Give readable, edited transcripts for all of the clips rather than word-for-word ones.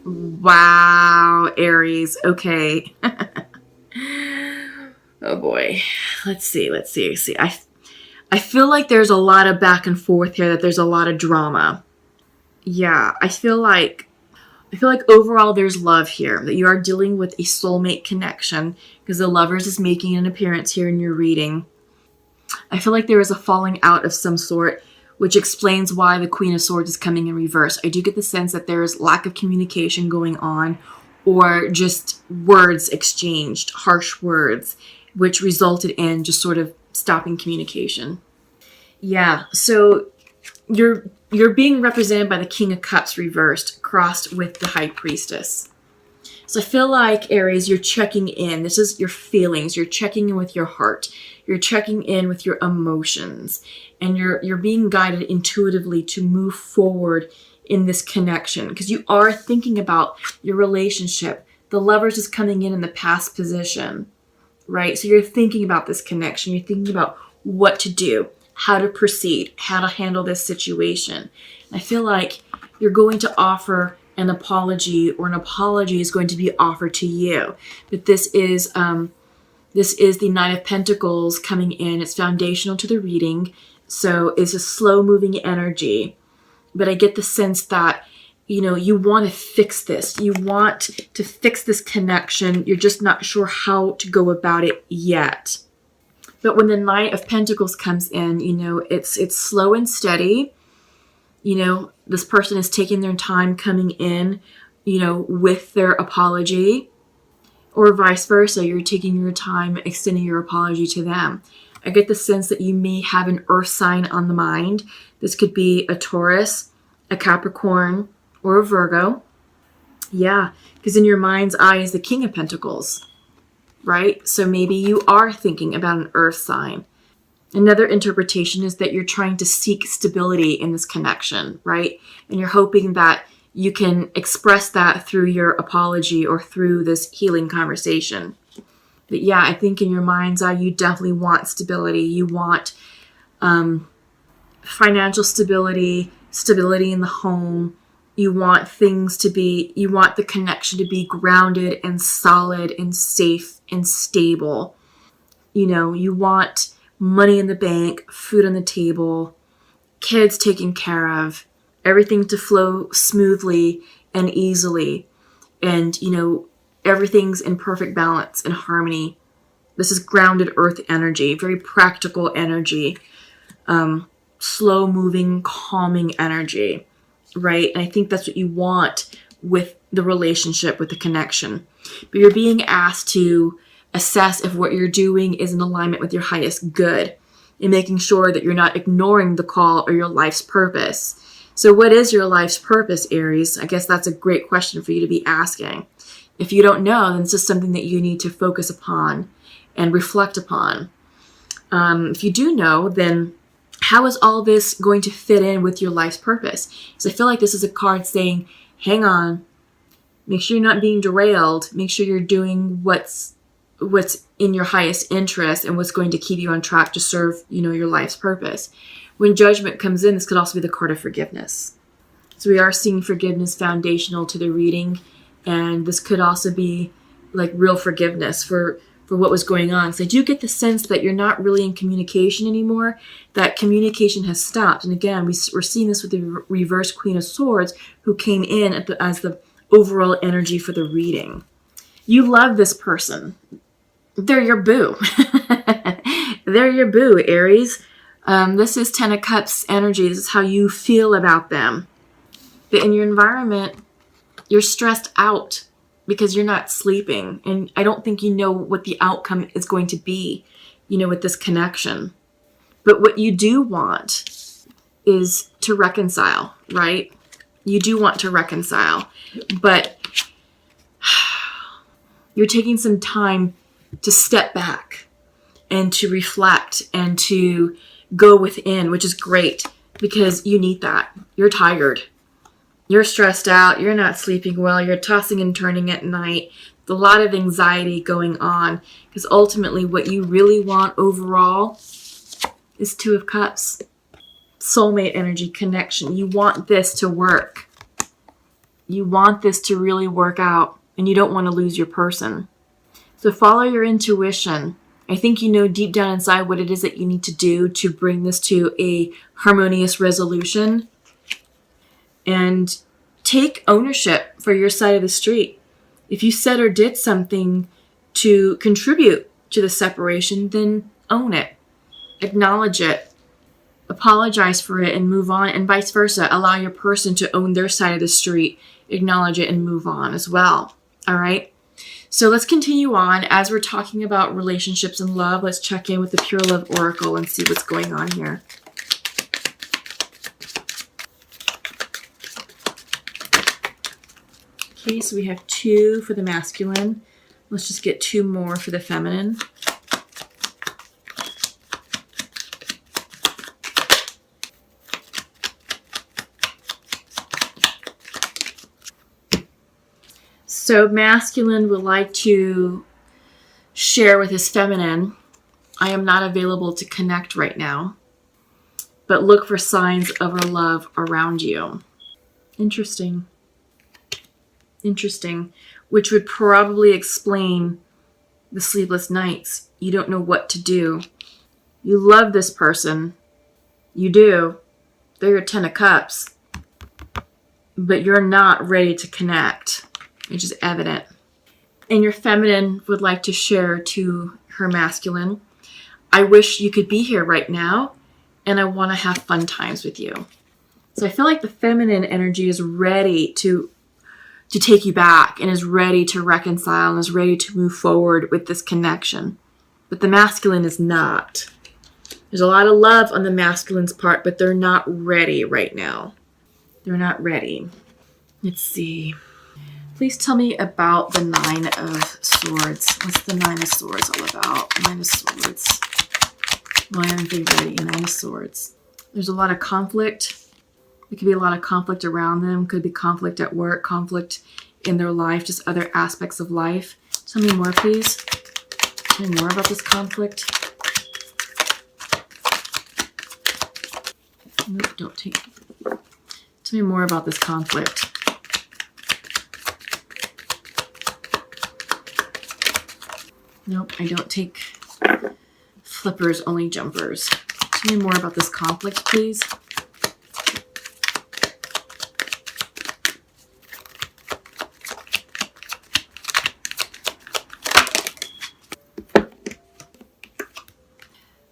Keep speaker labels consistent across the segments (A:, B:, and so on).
A: Wow, Aries. Okay. Oh boy. Let's see. I feel like there's a lot of back and forth here, that there's a lot of drama. Yeah, I feel like overall there's love here, that you are dealing with a soulmate connection, because the Lovers is making an appearance here in your reading. I feel like there is a falling out of some sort, which explains why the Queen of Swords is coming in reverse. I do get the sense that there is lack of communication going on, or just words exchanged, harsh words, which resulted in just sort of stopping communication. Yeah, so you're being represented by the King of Cups reversed, crossed with the High Priestess. So I feel like, Aries, you're checking in. This is your feelings. You're checking in with your heart. You're checking in with your emotions. And you're being guided intuitively to move forward in this connection, because you are thinking about your relationship. The Lovers is coming in the past position, right? So you're thinking about this connection. You're thinking about what to do, how to proceed, how to handle this situation. And I feel like you're going to offer an apology, or an apology is going to be offered to you. But this is the Knight of Pentacles coming in. It's foundational to the reading, so it's a slow moving energy. But I get the sense that, you want to fix this. You want to fix this connection. You're just not sure how to go about it yet. But when the Knight of Pentacles comes in, it's slow and steady. This person is taking their time coming in, with their apology, or vice versa. You're taking your time extending your apology to them. I get the sense that you may have an earth sign on the mind. This could be a Taurus, a Capricorn, or a Virgo. Yeah, because in your mind's eye is the King of Pentacles, right? So maybe you are thinking about an earth sign. Another interpretation is that you're trying to seek stability in this connection, right? And you're hoping that you can express that through your apology or through this healing conversation. But yeah, I think in your mind's eye, you definitely want stability. You want financial stability, stability in the home. You want the connection to be grounded and solid and safe and stable. You want money in the bank, food on the table, kids taken care of, everything to flow smoothly and easily. And, everything's in perfect balance and harmony. This is grounded earth energy, very practical energy, slow moving, calming energy, right? And I think that's what you want with the relationship, with the connection. But you're being asked to assess if what you're doing is in alignment with your highest good, and making sure that you're not ignoring the call or your life's purpose. So what is your life's purpose, Aries? I guess that's a great question for you to be asking. If you don't know, then it's just something that you need to focus upon and reflect upon. If you do know, then how is all this going to fit in with your life's purpose? So I feel like this is a card saying, hang on, make sure you're not being derailed, make sure you're doing what's in your highest interest and what's going to keep you on track to serve, your life's purpose. When Judgment comes in, this could also be the card of forgiveness. So we are seeing forgiveness foundational to the reading, and this could also be like real forgiveness for what was going on. So I do get the sense that you're not really in communication anymore, that communication has stopped. And again, we're seeing this with the reverse Queen of Swords, who came in as the overall energy for the reading. You love this person. They're your boo. They're your boo, Aries. This is Ten of Cups energy. This is how you feel about them. But in your environment, you're stressed out because you're not sleeping. And I don't think you know what the outcome is going to be, with this connection. But what you do want is to reconcile, right? You do want to reconcile. But you're taking some time to step back and to reflect and to go within, which is great because you need that. You're tired. You're stressed out. You're not sleeping well. You're tossing and turning at night. There's a lot of anxiety going on because ultimately what you really want overall is Two of Cups. Soulmate energy, connection. You want this to work. You want this to really work out, and you don't want to lose your person. So follow your intuition. I think you know deep down inside what it is that you need to do to bring this to a harmonious resolution. And take ownership for your side of the street. If you said or did something to contribute to the separation, then own it. Acknowledge it. Apologize for it and move on, and vice versa. Allow your person to own their side of the street, acknowledge it, and move on as well. All right? So let's continue on. As we're talking about relationships and love, let's check in with the Pure Love Oracle and see what's going on here. Okay, so we have 2 for the masculine. Let's just get 2 more for the feminine. So masculine would like to share with his feminine, I am not available to connect right now, but look for signs of our love around you. Interesting. Interesting. Which would probably explain the sleepless nights. You don't know what to do. You love this person. You do. They're your 10 of Cups. But you're not ready to connect. Which is evident. And your feminine would like to share to her masculine, I wish you could be here right now, and I want to have fun times with you. So I feel like the feminine energy is ready to take you back, and is ready to reconcile, and is ready to move forward with this connection. But the masculine is not. There's a lot of love on the masculine's part, but they're not ready right now. They're not ready. Let's see. Please tell me about the 9 of Swords. What's the 9 of Swords all about? 9 of Swords. Why aren't they ready? 9 of Swords. There's a lot of conflict. There could be a lot of conflict around them. Could be conflict at work, conflict in their life, just other aspects of life. Tell me more, please. Tell me more about this conflict. Nope, don't take. Tell me more about this conflict. Nope, I don't take flippers, only jumpers. Tell me more about this conflict, please.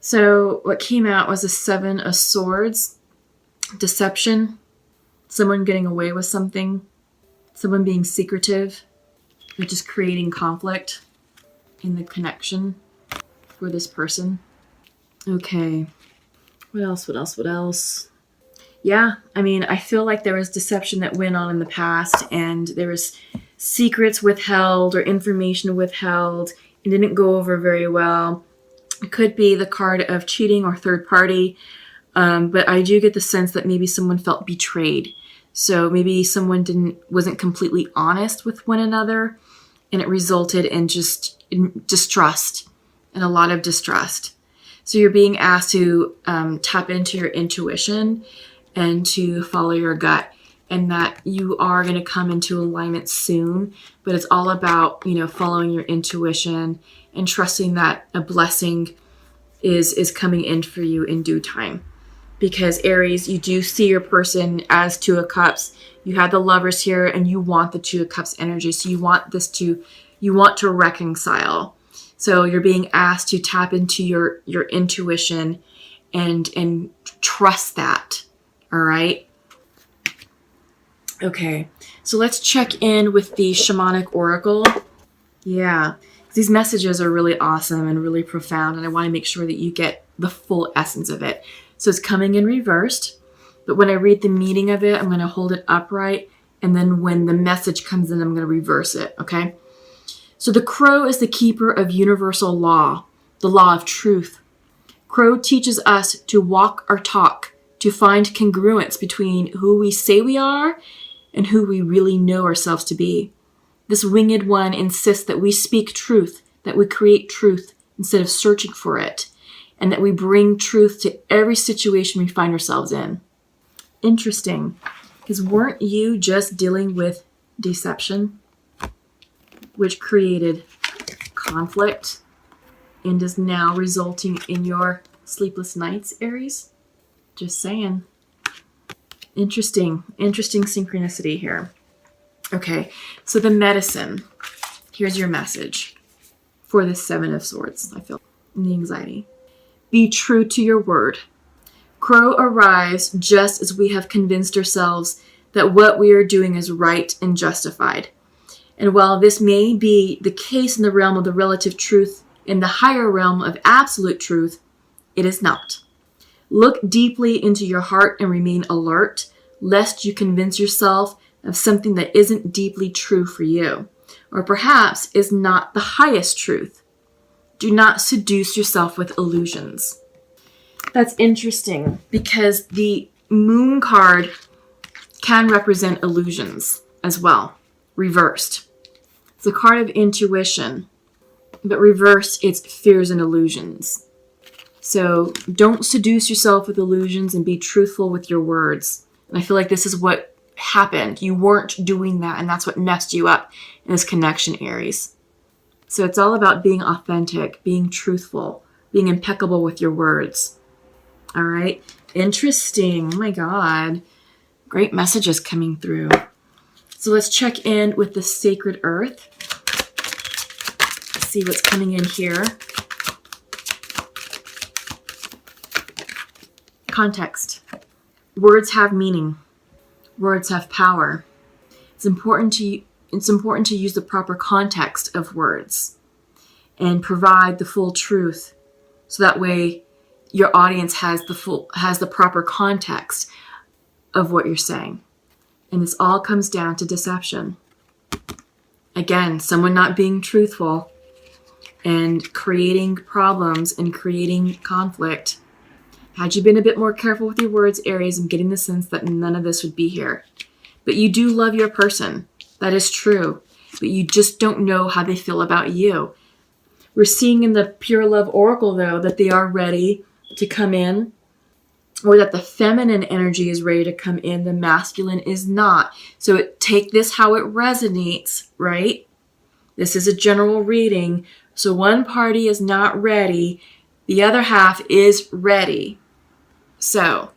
A: So what came out was a 7 of Swords. Deception. Someone getting away with something. Someone being secretive. Or just creating conflict in the connection for this person. Okay. What else? What else? What else? Yeah, I mean, I feel like there was deception that went on in the past, and there was secrets withheld or information withheld. It didn't go over very well. It could be the card of cheating or third party, but I do get the sense that maybe someone felt betrayed. So maybe someone wasn't completely honest with one another, and it resulted in just distrust, and a lot of distrust. So you're being asked to tap into your intuition and to follow your gut, and that you are going to come into alignment soon. But it's all about, following your intuition and trusting that a blessing is coming in for you in due time. Because Aries, you do see your person as 2 of Cups. You have the Lovers here, and you want the 2 of Cups energy. So you want to reconcile. So you're being asked to tap into your intuition and trust that. All right. Okay. So let's check in with the Shamanic Oracle. Yeah. These messages are really awesome and really profound, and I want to make sure that you get the full essence of it. So it's coming in reversed, but when I read the meaning of it, I'm going to hold it upright, and then when the message comes in, I'm going to reverse it, okay? So the crow is the keeper of universal law, the law of truth. Crow teaches us to walk our talk, to find congruence between who we say we are and who we really know ourselves to be. This winged one insists that we speak truth, that we create truth instead of searching for it, and that we bring truth to every situation we find ourselves in. Interesting, because weren't you just dealing with deception, which created conflict and is now resulting in your sleepless nights, Aries. Just saying. Interesting synchronicity here. Okay, so the medicine. Here's your message for the Seven of Swords, I feel, and the anxiety. Be true to your word. Crow arrives just as we have convinced ourselves that what we are doing is right and justified. And while this may be the case in the realm of the relative truth, in the higher realm of absolute truth, it is not. Look deeply into your heart and remain alert, lest you convince yourself of something that isn't deeply true for you, or perhaps is not the highest truth. Do not seduce yourself with illusions. That's interesting because the moon card can represent illusions as well, reversed. It's a card of intuition, but reversed, it's fears and illusions. So don't seduce yourself with illusions and be truthful with your words. And I feel like this is what happened. You weren't doing that, and that's what messed you up in this connection, Aries. So it's all about being authentic, being truthful, being impeccable with your words. All right. Interesting. Oh my God. Great messages coming through. So let's check in with the sacred earth. See what's coming in here. Context. Words have meaning. Words have power. It's important to use the proper context of words and provide the full truth, so that way your audience has the proper context of what you're saying. And this all comes down to deception. Again, someone not being truthful and creating problems and creating conflict. Had you been a bit more careful with your words, Aries, I'm getting the sense that none of this would be here. But you do love your person. That is true. But you just don't know how they feel about you. We're seeing in the Pure Love Oracle, though, that they are ready to come in, or that the feminine energy is ready to come in. The masculine is not. So take this how it resonates, right? This is a general reading. So one party is not ready. The other half is ready. So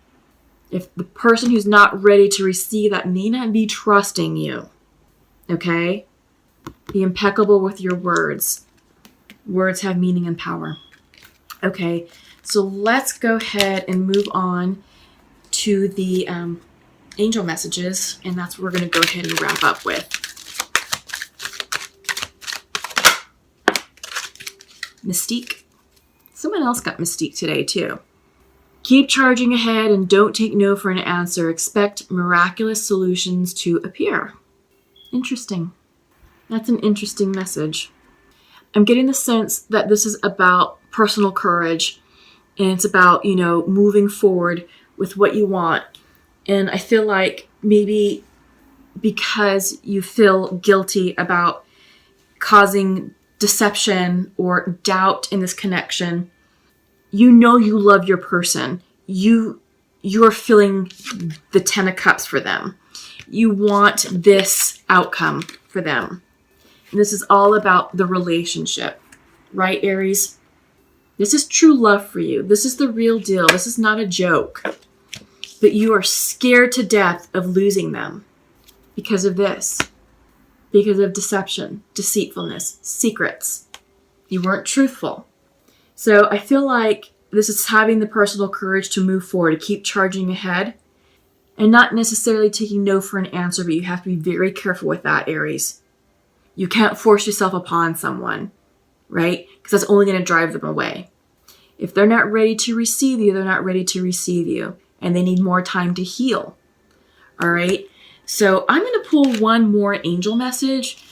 A: if the person who's not ready to receive that may not be trusting you, okay? Be impeccable with your words. Words have meaning and power. Okay, so let's go ahead and move on to the angel messages, and that's what we're going to go ahead and wrap up with. Mystique. Someone else got Mystique today, too. Keep charging ahead and don't take no for an answer. Expect miraculous solutions to appear. Interesting. That's an interesting message. I'm getting the sense that this is about personal courage, and it's about, moving forward with what you want. And I feel like maybe because you feel guilty about causing deception or doubt in this connection, you love your person. You're feeling the 10 of Cups for them. You want this outcome for them. And this is all about the relationship, right, Aries? This is true love for you. This is the real deal. This is not a joke. But you are scared to death of losing them because of this. Because of deception, deceitfulness, secrets. You weren't truthful. So I feel like this is having the personal courage to move forward, to keep charging ahead, and not necessarily taking no for an answer, but you have to be very careful with that, Aries. You can't force yourself upon someone, right? Because that's only going to drive them away. If they're not ready to receive you, they're not ready to receive you, and they need more time to heal. All right? So I'm going to pull one more angel message,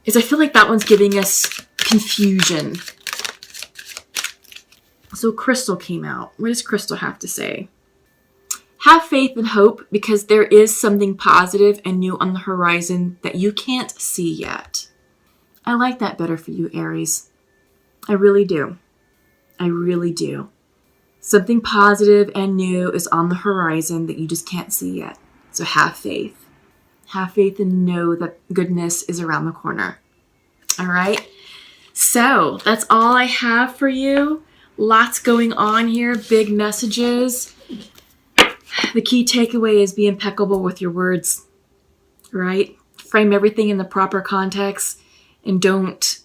A: because I feel like that one's giving us confusion. So Crystal came out. What does Crystal have to say? Have faith and hope, because there is something positive and new on the horizon that you can't see yet. I like that better for you, Aries. I really do. I really do. Something positive and new is on the horizon that you just can't see yet. So have faith. Have faith and know that goodness is around the corner. All right. So that's all I have for you. Lots going on here. Big messages. The key takeaway is be impeccable with your words, right? Frame everything in the proper context and don't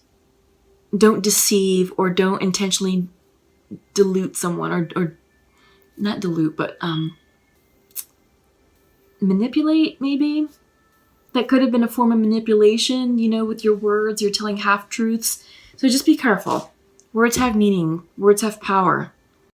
A: deceive or don't intentionally dilute someone or not dilute, but manipulate maybe. That could have been a form of manipulation, with your words. You're telling half-truths. So just be careful. Words have meaning. Words have power.